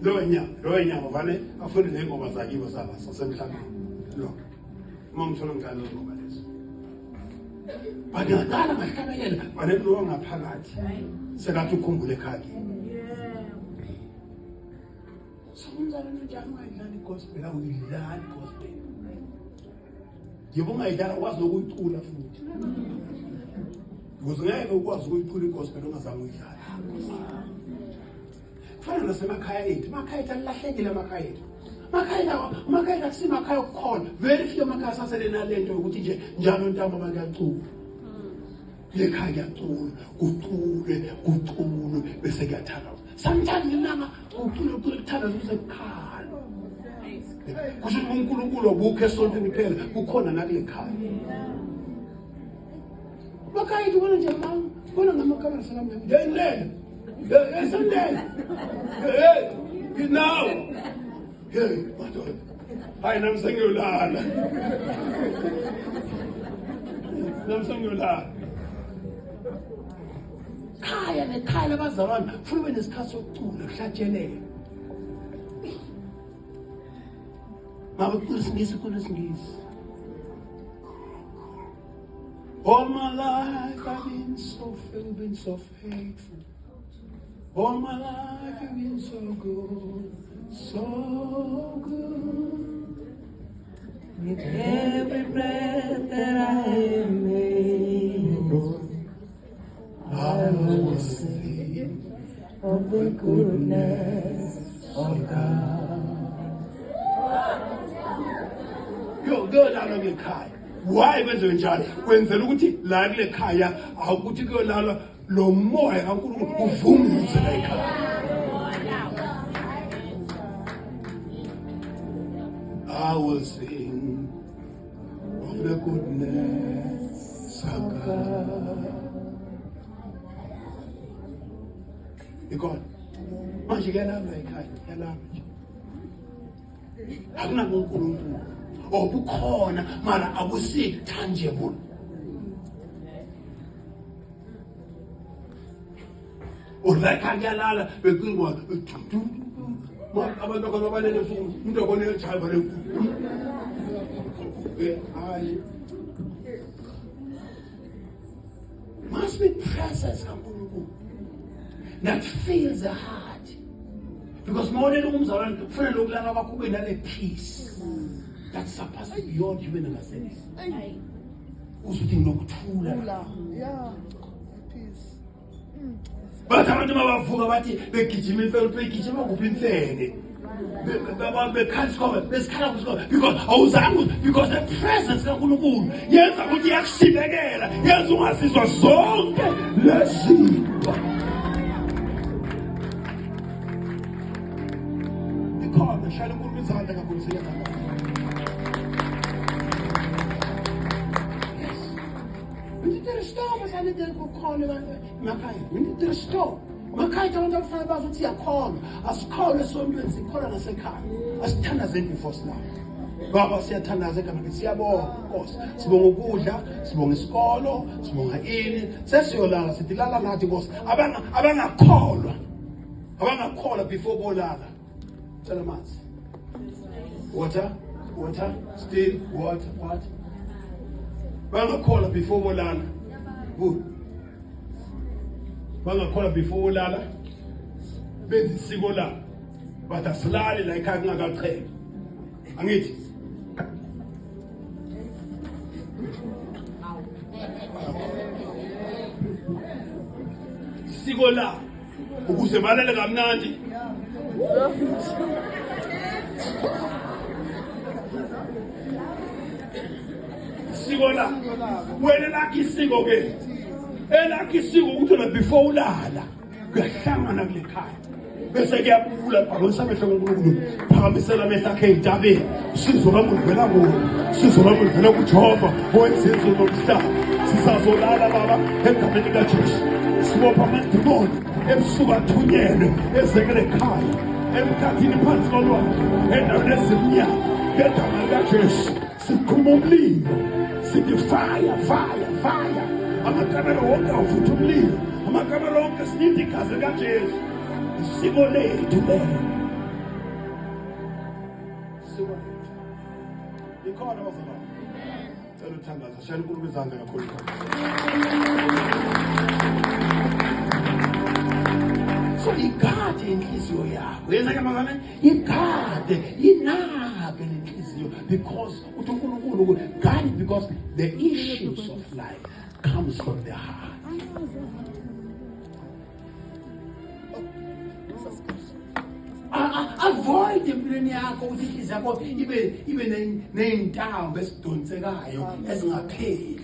lo nyama vale afune le ngoma zakibo sasemhlabeni lo mangithola ngalo ngoba lezo badala ngahlabela banelo ngaphakathi sekathi ukhumbule ekhaya somzala njani mayidlala igospel awuyidlala igospel yebo ungayidlala ukwazi ukuyicula futhi ngeke ukwazi ukuyicula igospel ungazange uyidlala fana nasemakhaya ethu emakhaya ethu alahlekile emakhaya ethu emakhaya akusemakhaya okukhona very few emakhaya sasele nalento ukuthi nje njalo ntamba bakuyacula lekhaya kuculwe bese kuyathanda sometimes nginama ucule kuthanda usekhala kusho uNkulunkulu obukho esontweni kuphela kukhona nakule khaya emakhaya ethu bona nje mama bona ngamakamera sakamnyama yayindlela yasondela now madoda hayi namsengiyolala khaya nekhaya labazalwane futhi ube nesikhathi sokucula kuhlatshelela makucula isingisi all my life I've been so faithful. All my life you've been so good, so good. With every breath that I am able, I will sing of the goodness of God. Yo, go down on your car. Why kwenze njalo? Kwenzela ukuthi la kule khaya awukuthi kuyolala lo moya kaNkulunkulu uvungise la ekhaya. I will sing of the goodness of God. Because manje kuyalala ekhaya, kuyalala nje. Akunamuntu uNkulunkulu obukhona mara abusi tangible. Ulaka kuyalala bekungwa abantu abalele umuntu obone echayi bale must be presence kaNkulunkulu that fills the heart, because more than umzalwane kufanele ukulala kwakho kube nale peace that surpasses beyond human understanding. Usuthi nginokuthula Yeah, peace. bathi abantu mabavuka bathi begijima imfene begijima kuphi imfene bekhala because awuzange because the presence kaNkulunkulu yenza ukuthi yakusibekela yenza ungasizwa zonke lezinto. Ikhona shaya uNkulunkulu izandla kakhulu siyathanda. We need to restore us. I need to call Makai. We need to restore. Makai don't have to about what you call. As call as someone as call as a car. As Tanazin before now. Baba said Tanazaka, of course. Smong Guja, Smong Scolo, Smong Hain, Sessiola, Sitilala Natigos. Abana call before Bolala. Tell them us. Water, still, what? Banga call before Molana. Good. Banga call before Molana. Bezi Sigola. But a slide like I got trade. And it. Sigola. Who's a man like I'm Nandi? Sigola wena lakisiko ke elakisiko ukuthi before ulala kuyahlangana kule khaya bese kuyabula phakamisela amehlo kaNkulunkulu phakamisela amehlo akhe endabeni sizo lamuvela kuwo sizo lamuvela kuJehova owenzizo nomhlaba sisazolala baba endabeni kaJesu sibopha amadimoni ebusuku athunyelwe ezekele ekhaya emkhathini phansi kolwandle endaweni ezimnyama ngegama likaJesu sikhuma umlilo. Sithi fire. Amakamera wonke avutha umlilo. Amakamera wonke sininde igazi likaJesu. Isiko lethu lelo. Ikhona abazalwane. Cela uthandaza, shayela uNkulunkulu izandla kakhulu. So igade inhliziyo yakho. Yenza ke bazalwane, igade, inake inhliziyo because uthi uNkulunkulu guide because the issues of life comes from the heart. Avoid empilweni yakho ukuthi inhliziyo yakho ibe ney'ntambo esidonsekayo ezingapheli.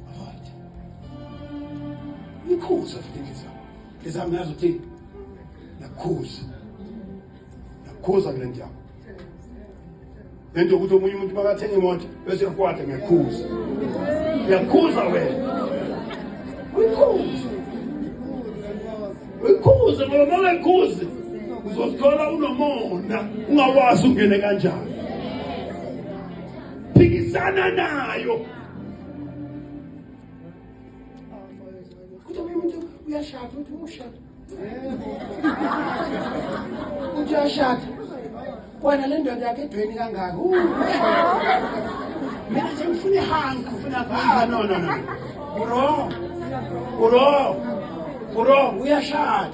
Avoid. Ikhuza futhi inhliziyo yakho. Inhliziyo yakho yazi ukuthi nakhuza kule nto yakho. Lento ukuthi omunye umuntu makathenga imoto bese yakwada ngekhuza. Yakhuza wena. Uyikhuze ngoba ungayikhuzi uzothola unomona ungawazi ungene kanjani. Phikisana nayo. Kuthi umuntu uyashada uthi ushada. Uyashada. Wena le ndoda yakhe edweni kangaka. Mina nje ngifuna ihangu, ngifuna no. Uro, uyashada.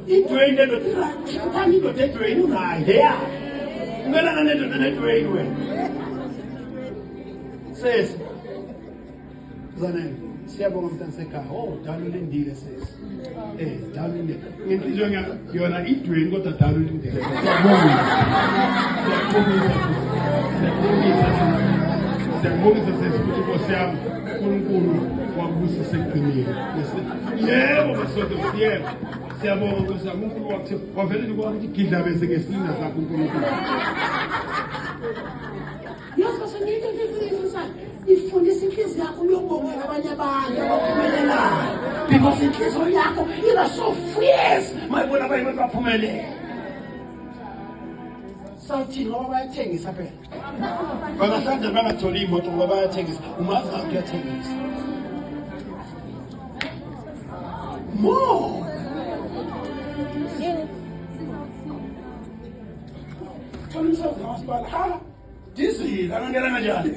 Idweni le ndoda, uthanda indoda edweni unayo, leya. Ungelana nendoda edweni wena. Sesi. Zanele, siyabonga mntana sekhaya. Oh, dalo lindile sesi. Dalo lindile. Ngenhliziyo yona idweni kodwa dalo lindile. Siyabonga sesi ukuthi Nkosi yami uNkulunkulu wakubusisa eqinile. Yebo masonto siyebo. Siyabonga Nkosi yami uNkulunkulu wakhe wavele ukuthi gidlabeze ngesilina sakho uNkulunkulu. Yosasengike ngifisa ifundisa inhliziyo yakho uyobongela abanye abantu abaphumelelayo because inhliziyo yakho iba so fierce mayibona abanye abantu baphumelela. Sathi ngoba bayathengisa phela. Bangahlanza bangatholi imoto ngoba bayathengisa. Umazi ngaphi uyathengisa. More. Tolisa hospital. Ha? Dizzy, angangena kanjani?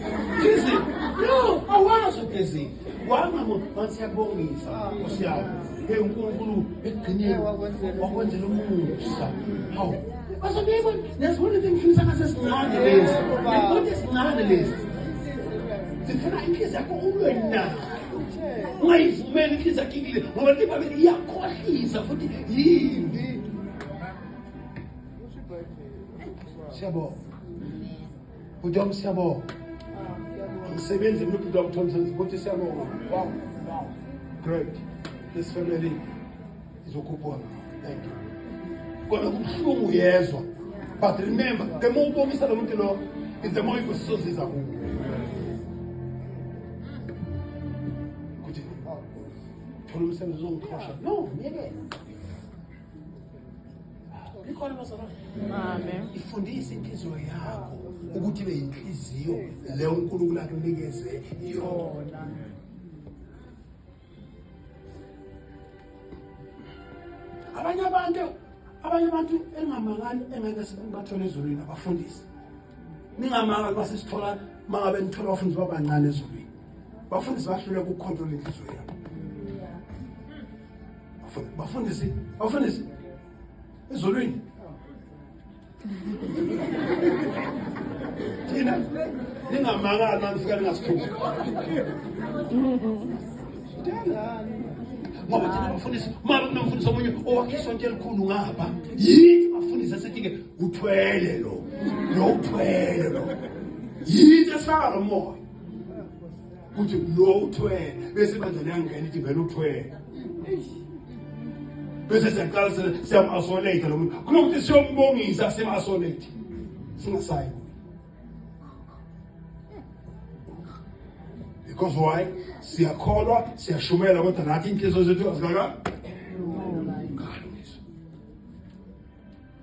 Dizzy. No, awazi dizzy. Wanga masiyabongisa Nkosi yami. uNkulunkulu egcineni wakwenzela umusa. Hawu. Asebeba nesibona ngifisa ngasesincane lezi. Ngibona esincane lezi. Sifuna inhliziyo yakho ulwe nayo. Ungayivumeli inhliziyo yakho ikile ngoba libabe iyakhohlisa futhi yimbi. Siyabonga. Udom siyabonga. Umsebenzi umuntu uDr. ukuthi siyabonga. Wow. Great. This family is okupona. Thank you. Kona kubuhlungu yezwa. But remember, the more ubonisa lo muntu lo, is the more ikusozisa kuwe. Kuthi thola umsebenzi uzongixosha. No, ngeke. Ikhona bazalwane. Amen. Ifundisa inhliziyo yakho ukuthi ibe inhliziyo le uNkulunkulu akunikeze yona. Abanye abantu engamangali engeke sibathole ezulwini abafundisi. Ningamangali basisithola mangabe nithola abafundisi babancane ezulwini. Bafundisi bahlule ukucontrol inhliziyo yabo. Bafundisi ezulwini. Thina ningamangali manifika ningasithuki. Ngoba thina bafundisi uma kunomfundisi omunye owakhiswa into elikhulu ngapha yithi bafundisi asithi-ke uthwele lo uthwele lo yithi esifaka lo moya ukuthi lo uthwele bese manje liyangena ithi vele uthwele bese siyaqala siyam-isolate lo muntu kunokuthi siyombongisa sim-isolate singasayi. Because why? Siyakholwa, siyashumela kodwa nathi inhliziyo zethu azikaka.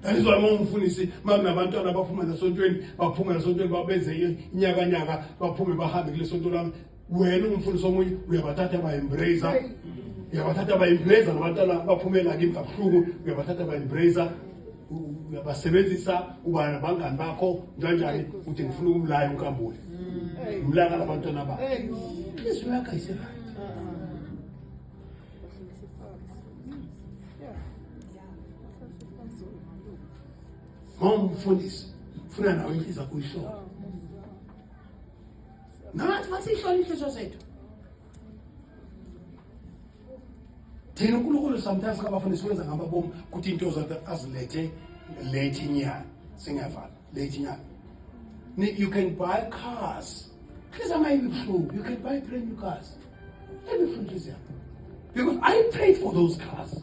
That is why umfundisi makunabantwana baphuma esontweni babenze inyakanyaka baphume bahambe kule sonto lami. Wena umfundisi omunye uyabathatha ba-embrace uyabathatha ba-embrace nabantwana baphumela kimi kabuhlungu, uyabathatha ba-embrace, uyabasebenzisa, uba nabangani bakho njani uthi ngifuna ukumlaya unkambule. Umlaya labantwana bakho. Izwi lakho ayiserayo. Mfundisi, funa nawe inhliziyo yakho uyishona. Nathi masihlola inhliziyo zethu. Thina uNkulunkulu sometimes kabafundisi wenza ngamabomu ukuthi into zonke azilethe late inyanga. Singavala late inyanga. You can buy cars. Please am I true? You can buy brand new cars. Let me finish here. Because I paid for those cars.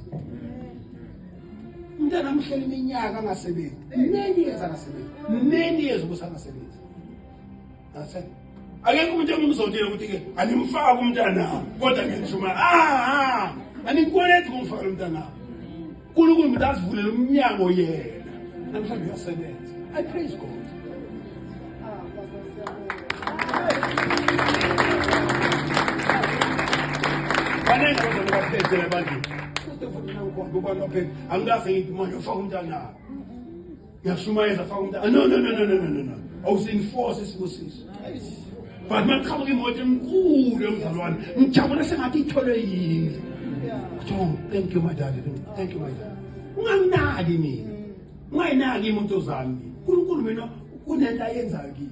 Mntana mhleli iminyaka angasebenzi. Many years angasebenzi. Many years ubusangasebenzi. Nase. Akekho umuntu engimzotshela ukuthi ke animfaka umntana kodwa ngishuma anikwelethi kumfaka umntana. uNkulunkulu umuntu asivulela umnyango yena. Namhlanje uyasebenza. I praise God. Banenga abantu abaphethele abantu. Angase ngithi manje ufaka umntana. Ngiyashumayeza faka umntana. No. Awusinforce isibusiso. But maqhamuka imoto enkulu yomzalwane. Ngijabula sengathi ithole yini. John, thank you my daddy. Thank you my dad. Unganginaki mina. Ungayinaki imoto zami. uNkulunkulu mina kunento ayenzayo kimi.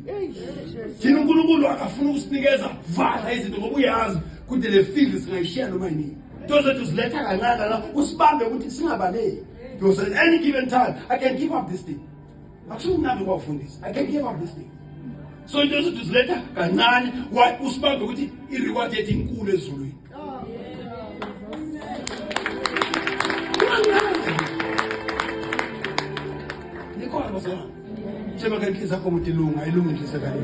Thina uNkulunkulu akafuna ukusinikeza vala izinto ngoba uyazi ukuthi le field singayishiya noma yini. Those to ziletha kancane la usibambe ukuthi singabaleki. Because at any given time I can give up this thing. Akusho nabi kwafundisa. I can give up this thing. So those to ziletha kancane why usibambe ukuthi ireward yethu inkulu ezulwini. Nikho bazona. Chema kanhliziyo yakho umuntu ilunga ayilungi inhliziyo yakho.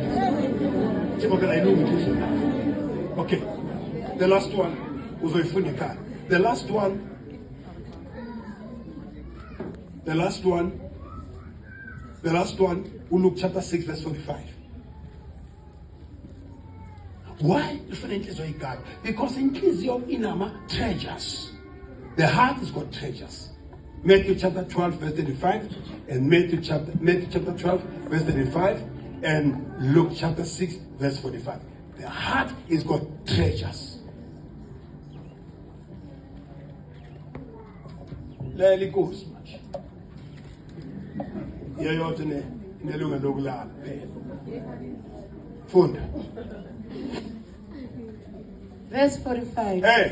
Chema kana ayilungi inhliziyo. Okay. The last one. Uzoyifuna ekhaya. The last one, Luke chapter 6 verse 45. Why different inhliziyo God? Because inhliziyo inama treasures. The heart has got treasures. Matthew chapter 12 verse 35 and Matthew chapter 12 verse 35 and Luke chapter 6 verse 45. The heart has got treasures. Leli Nkosi manje. Yeyodwa nelunga lokulala phela. Funda. Verse 45. Hey.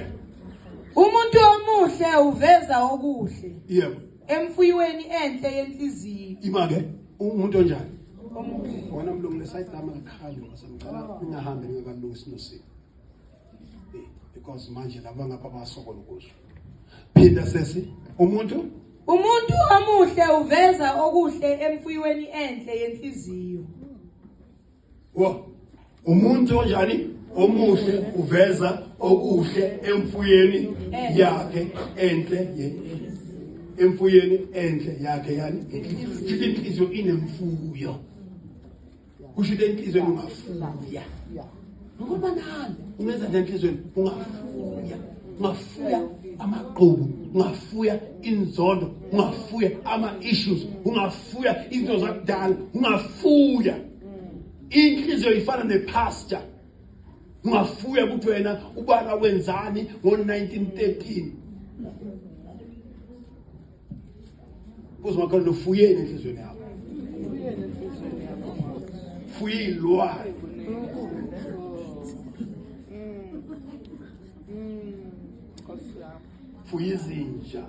Umuntu omuhle uveza okuhle. Yebo. Emfuyweni enhle yenhliziyo. Imake umuntu onjani? Omuhle. Wona mlungu lesayidi lami ngikhali ngasemcala ungahambe ngekalungisa nosiko. Because manje laba ngapha basokola kuzo. Phinda sesi umuntu omuhle uveza okuhle emfuyweni enhle yenhliziyo. Umuntu onjani? Omuhle uveza okuhle emfuyweni yakhe enhle emfuyweni enhle yakhe yani ithi inhliziyo inemfuyo. Kusho inhliziyo ungafuya. Ngoba nani ungenza inhliziyo ungafuya amaqhubu, ungafuya inzondo, ungafuya ama-issues, ungafuya izinto zakudala, ungafuya. Inhliziyo ifana nepasture. Ungafuya ukuthi wena ubala wenzani ngo-1913. Kuzomakhala nofuyeni enhliziyweni yakho. Fuya ilwane. Fuya izinja.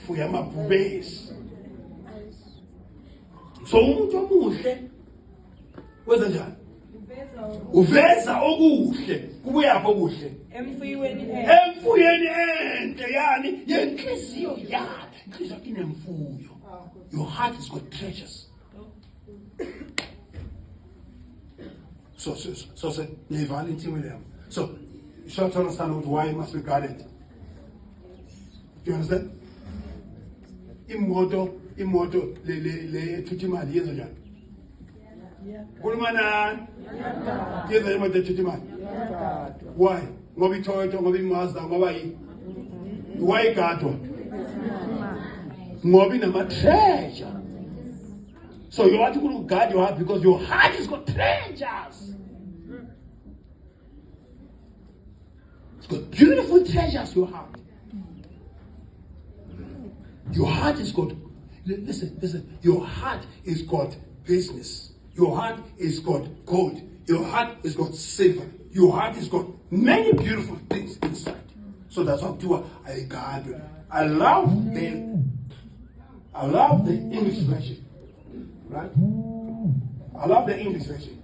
Fuya amabhubesi. So umuntu omuhle wenza njani? Uveza okuhle. Kubuyaphi okuhle? Emfuyweni enhle yani yenhliziyo yakhe. Inhliziyo inemfuyo. Your heart has got treasures. So nevala intimate yami. So you should understand why it must be guarded. Do you understand? Imoto le ethuthi imali yenza njani? Kulumana yenza imoto ethuthi imali. Why? ngoba iToyota ngoba iMazda ngoba wayigadwa ngoba inama treasure. So you want to guard your heart because your heart has got treasures. It's got beautiful treasures, your heart. Your heart is got, listen, your heart is got business. Your heart is got gold. Your heart is got silver. Your heart has got many beautiful things inside. So that's what I guard. I love the English version. Right? I love the English version.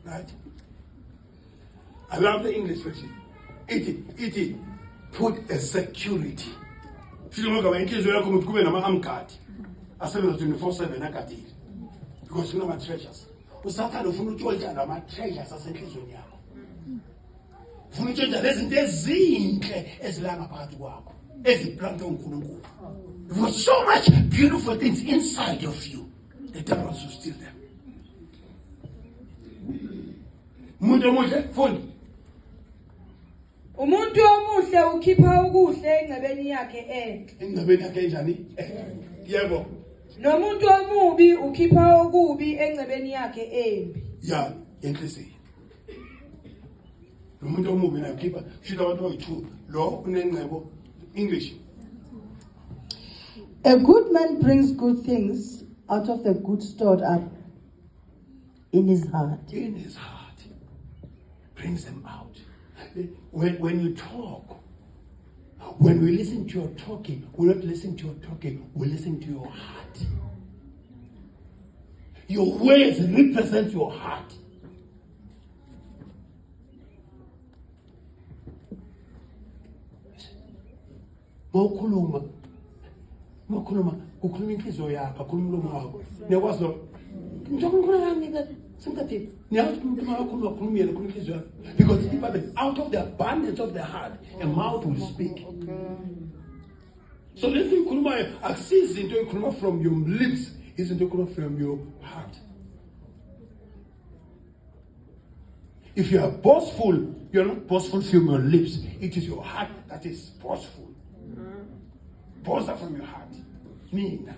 Right? I love the English version. It put a security. Because you know my treasures. Usakhala ufuna utshontsha lama treasures asenhlizweni yakho. Ufuna utshontsha lezi zinto ezinhle ezilanga phakathi kwakho, eziplantwe uNkulunkulu. There was so much beautiful things inside of you. The devil wants to steal them. Umuntu omuhle fundi. Umuntu omuhle ukhipha okuhle engcebeni yakhe enhle. Engcebeni yakhe enjani? Yebo. Nomuntu omubi ukhipha okubi engcebeni yakhe embi. Yeah, enhlizweni. Nomuntu omubi naye ukhipha shida abantu bayi2 lo unengcebo English. A good man brings good things out of the good stored up in his heart. In his heart. Brings them out. When you talk, when we listen to your talking, we not listen to your talking, we listen to your heart. Your words represent your heart. Ukhuluma inhliziyo yakho, ukhuluma umlomo wakho. Niyakwazi lo. Because out of the abundance of the heart, a mouth will speak. So let's say from your lips, isn't from your heart. If you are boastful, you're not boastful from your lips. It is your heart that is boastful. Boast from your heart. Nina.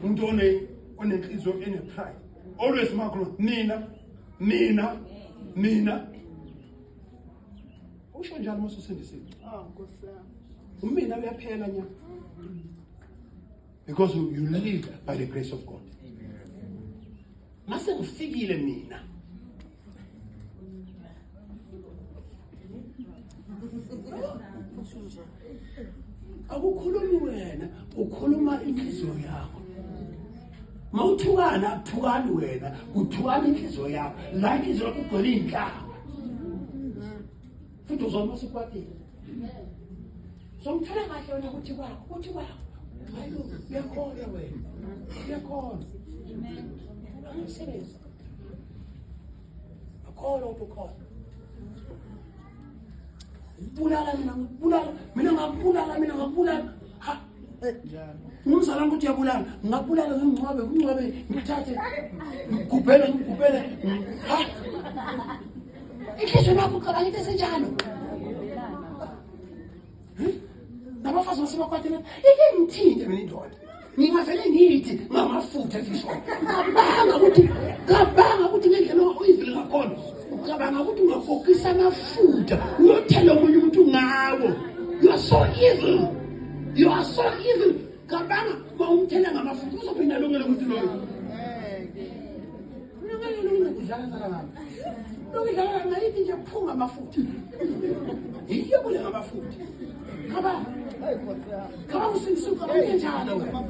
Umuntu onenhliziyo pride. Always makro Nina. Usho njalo mase usendisile. Nkosi yami. Umina uyaphela nya. Because you live by the grace of God. Mase ufikile mina. Akukhulumi wena, ukhuluma inhliziyo yakho. Mawuthukana akuthukani wena, uthukana inhliziyo yakho. La inhliziyo yakho igcwele inhlamba. Futhi uzoma sikwatile. Somthola kahle wena ukuthi kwakho. Hayi, uyakhona wena. Uyakhona. Amen. Angisebenza. Akhona ukukhona. Mina ngabulala. Ha. Ngumzala ukuthi uyabulala. Ngabulala ngingcwabe ngithathe. Ngikubhele. Ha. Inhliziyo yakho ucabanga into esenjalo. Nabafazi basebakwatela ike ngithinte mina indoda. Ngingavele ngithi ngamafutha efishoni. Ngabanga ukuthi ngendlela oyivile ngakhona. Ngabanga ukuthi ungafokisa amafutha. Uyothela omunye umuntu ngawo. You are so evil. Ngabanga bawumthela ngamafutha uzophinda lokele ukuthi loyo. Lokudlala ngayithi nje kuphunga amafutha. Yiyo kule ngamafutha. Ngaba usindisuka njalo wena.